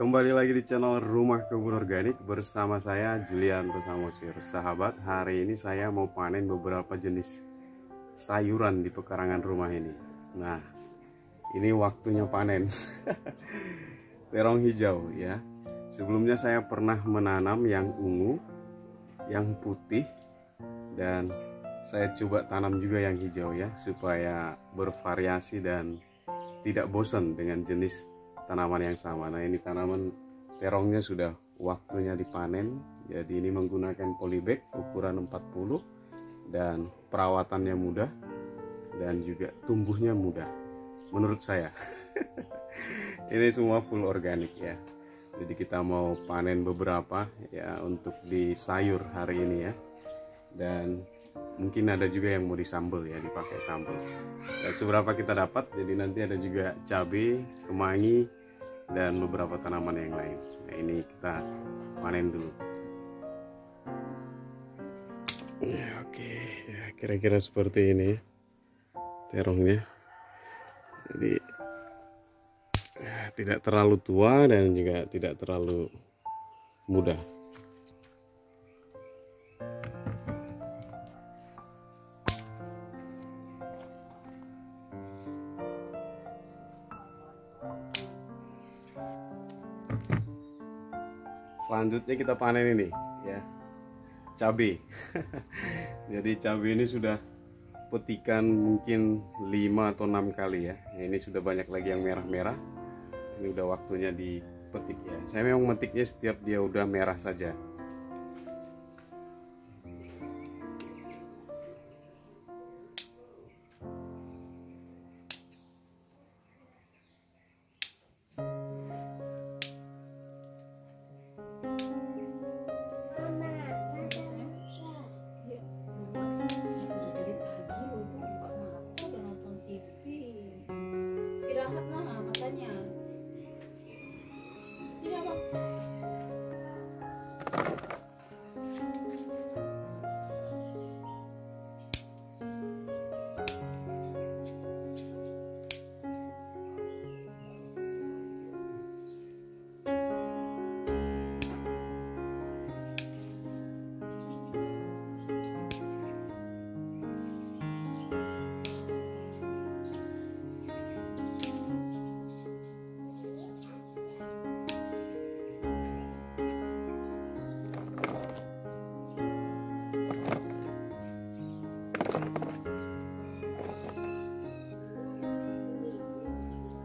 Kembali lagi di channel Rumah Kebun Organik bersama saya Julianto Samosir. Sahabat, hari ini saya mau panen beberapa jenis sayuran di pekarangan rumah ini. Nah, ini waktunya panen. Terong hijau ya. Sebelumnya saya pernah menanam yang ungu, yang putih, dan saya coba tanam juga yang hijau ya, supaya bervariasi dan tidak bosan dengan jenis tanaman yang sama. Nah, ini tanaman terongnya sudah waktunya dipanen. Jadi ini menggunakan polybag ukuran 40 dan perawatannya mudah dan juga tumbuhnya mudah menurut saya. Ini semua full organik ya. Jadi kita mau panen beberapa ya untuk di sayur hari ini ya. Dan mungkin ada juga yang mau disambel ya, dipakai sambel. Dan seberapa kita dapat, jadi nanti ada juga cabai, kemangi, dan beberapa tanaman yang lain. Nah, ini kita panen dulu. Ya, oke, ya, kira-kira seperti ini terongnya. Jadi ya, tidak terlalu tua dan juga tidak terlalu muda. Selanjutnya kita panen ini ya, cabai. Jadi cabai ini sudah petikan mungkin 5 atau 6 kali ya. Ini sudah banyak lagi yang merah-merah. Ini udah waktunya dipetik ya. Saya memang metiknya setiap dia udah merah saja. Istirahat mah matanya. Sini abang.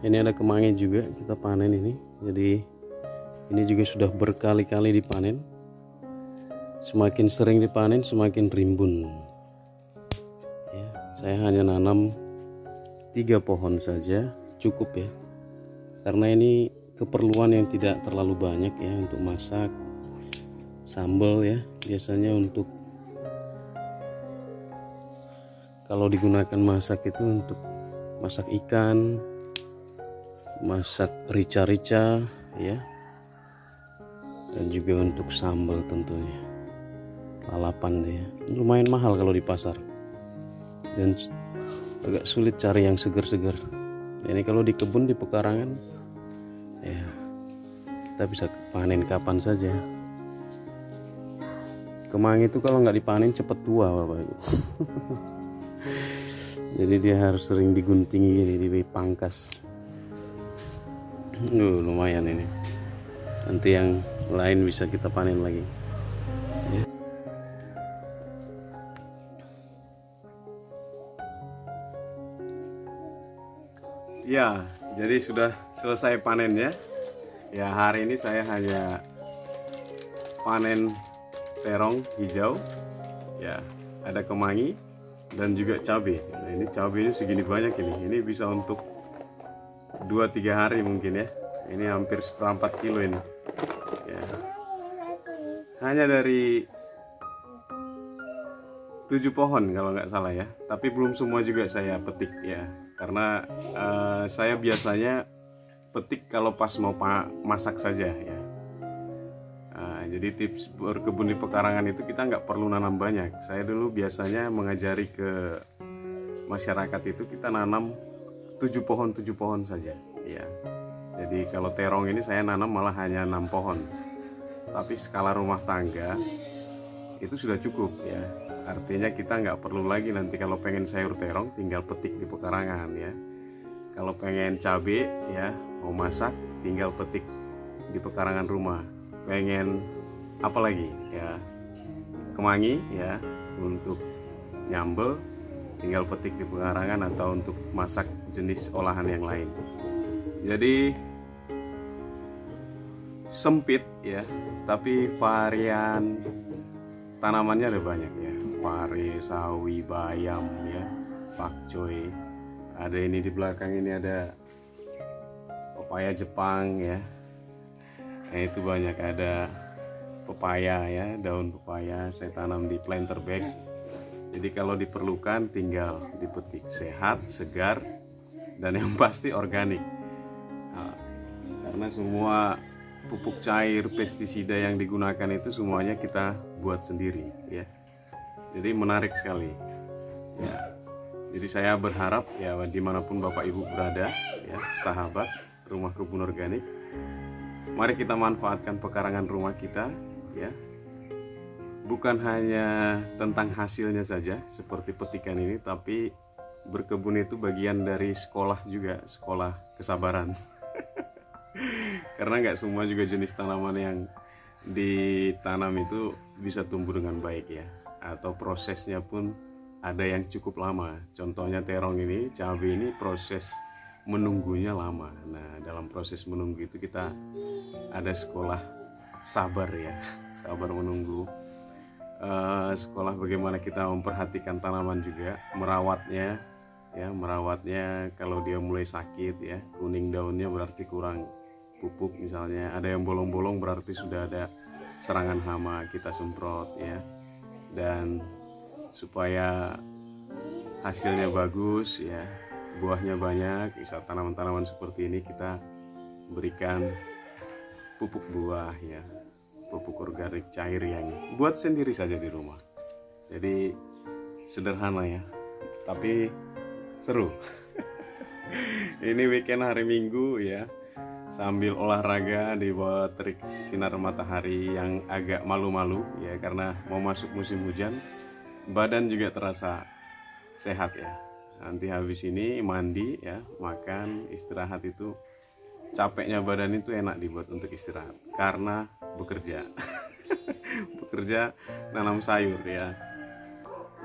Ini ada kemangi juga kita panen ini. Jadi ini juga sudah berkali-kali dipanen. Semakin sering dipanen semakin rimbun ya. Saya hanya nanam 3 pohon saja cukup ya, karena ini keperluan yang tidak terlalu banyak ya, untuk masak sambal ya. Biasanya untuk kalau digunakan masak itu untuk masak ikan, masak rica-rica ya, dan juga untuk sambal tentunya, lalapan deh ya. Lumayan mahal kalau di pasar dan agak sulit cari yang segar-segar. Ini kalau di kebun, di pekarangan ya, kita bisa panen kapan saja. Kemangi itu kalau nggak dipanen cepet tua Bapak Ibu. Jadi dia harus sering diguntingi gini, dipangkas. Lumayan ini. Nanti yang lain bisa kita panen lagi ya. Ya, jadi sudah selesai panen ya. Ya, hari ini saya hanya panen terong hijau ya, ada kemangi dan juga cabai. Nah, ini cabai ini segini banyak ini. Ini bisa untuk 2-3 hari mungkin ya. Ini hampir 1/4 kilo ini ya. Hanya dari 7 pohon kalau nggak salah ya. Tapi belum semua juga saya petik ya, karena saya biasanya petik kalau pas mau masak saja ya. Jadi tips berkebun di pekarangan itu kita nggak perlu nanam banyak. Saya dulu biasanya mengajari ke masyarakat itu kita nanam 7 pohon saja ya. Jadi kalau terong ini saya nanam malah hanya 6 pohon. Tapi skala rumah tangga itu sudah cukup ya. Artinya kita nggak perlu lagi nanti kalau pengen sayur terong tinggal petik di pekarangan ya. Kalau pengen cabai ya mau masak tinggal petik di pekarangan rumah. Pengen apa lagi ya, kemangi ya untuk nyambel tinggal petik di pekarangan atau untuk masak jenis olahan yang lain. Jadi sempit ya, tapi varian tanamannya ada banyak ya. Pare, sawi, bayam ya, pakcoy. Ada ini di belakang ini ada pepaya Jepang ya. Nah itu banyak, ada pepaya ya, daun pepaya saya tanam di planter bag. Jadi kalau diperlukan tinggal dipetik, sehat, segar, dan yang pasti organik. Karena semua pupuk cair, pestisida yang digunakan itu semuanya kita buat sendiri ya. Jadi menarik sekali ya. Jadi saya berharap ya dimanapun Bapak Ibu berada ya, sahabat Rumah Kebun Organik, mari kita manfaatkan pekarangan rumah kita ya. Bukan hanya tentang hasilnya saja seperti petikan ini, tapi berkebun itu bagian dari sekolah juga, sekolah kesabaran. Karena nggak semua juga jenis tanaman yang ditanam itu bisa tumbuh dengan baik ya, atau prosesnya pun ada yang cukup lama. Contohnya terong ini, cabai ini proses menunggunya lama. Nah dalam proses menunggu itu kita ada sekolah sabar ya, sabar menunggu. Sekolah bagaimana kita memperhatikan tanaman juga, merawatnya ya, merawatnya. Kalau dia mulai sakit ya, kuning daunnya berarti kurang pupuk misalnya, ada yang bolong-bolong berarti sudah ada serangan hama, kita semprot ya. Dan supaya hasilnya bagus ya, buahnya banyak, misal tanaman-tanaman seperti ini kita berikan pupuk buah ya, pupuk organik cair yang buat sendiri saja di rumah. Jadi sederhana ya, tapi seru. Ini weekend hari Minggu ya, sambil olahraga di bawah terik sinar matahari yang agak malu-malu ya, karena mau masuk musim hujan. Badan juga terasa sehat ya. Nanti habis ini mandi ya, makan, istirahat, itu capeknya badan itu enak dibuat untuk istirahat karena bekerja. Bekerja nanam sayur ya.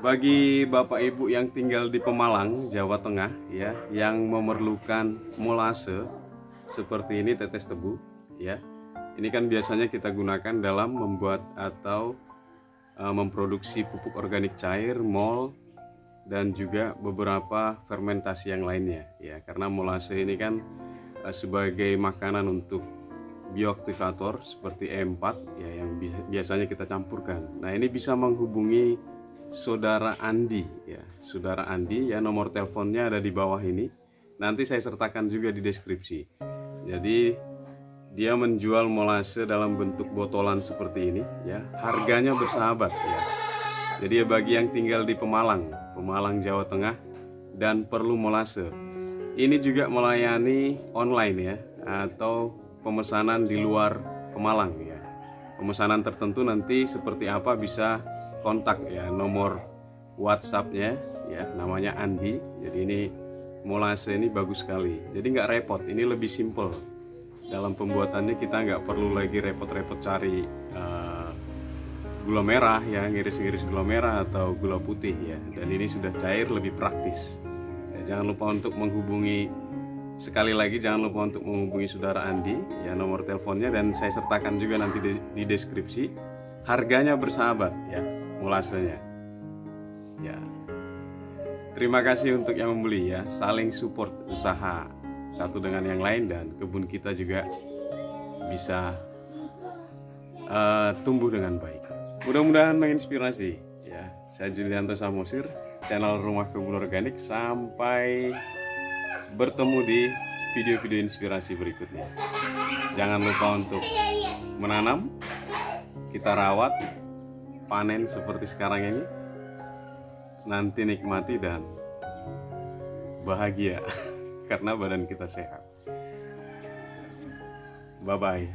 Bagi Bapak Ibu yang tinggal di Pemalang, Jawa Tengah ya, yang memerlukan molase seperti ini, tetes tebu ya. Ini kan biasanya kita gunakan dalam membuat atau memproduksi pupuk organik cair, mol, dan juga beberapa fermentasi yang lainnya ya. Karena molase ini kan sebagai makanan untuk bioaktivator seperti E4 ya, yang biasanya kita campurkan. Nah, ini bisa menghubungi Saudara Andi ya. Saudara Andi ya, nomor teleponnya ada di bawah ini. Nanti saya sertakan juga di deskripsi. Jadi dia menjual molase dalam bentuk botolan seperti ini ya. Harganya bersahabat ya. Jadi bagi yang tinggal di Pemalang, Jawa Tengah, dan perlu molase, ini juga melayani online ya, atau pemesanan di luar Pemalang ya. Pemesanan tertentu nanti seperti apa bisa kontak ya, nomor WhatsAppnya ya, namanya Andi. Jadi ini molase ini bagus sekali. Jadi nggak repot, ini lebih simple dalam pembuatannya. Kita nggak perlu lagi repot-repot cari gula merah ya, ngiris-ngiris gula merah atau gula putih ya. Dan ini sudah cair, lebih praktis ya. Jangan lupa untuk menghubungi, sekali lagi jangan lupa untuk menghubungi Saudara Andi ya, nomor teleponnya, dan saya sertakan juga nanti di deskripsi. Harganya bersahabat ya, molasenya ya. Terima kasih untuk yang membeli ya, saling support usaha satu dengan yang lain, dan kebun kita juga bisa tumbuh dengan baik. Mudah-mudahan menginspirasi ya. Saya Julianto Samosir, channel Rumah Kebun Organik. Sampai bertemu di video-video inspirasi berikutnya. Jangan lupa untuk menanam, kita rawat, panen seperti sekarang ini. Nanti nikmati dan bahagia karena badan kita sehat. Bye bye.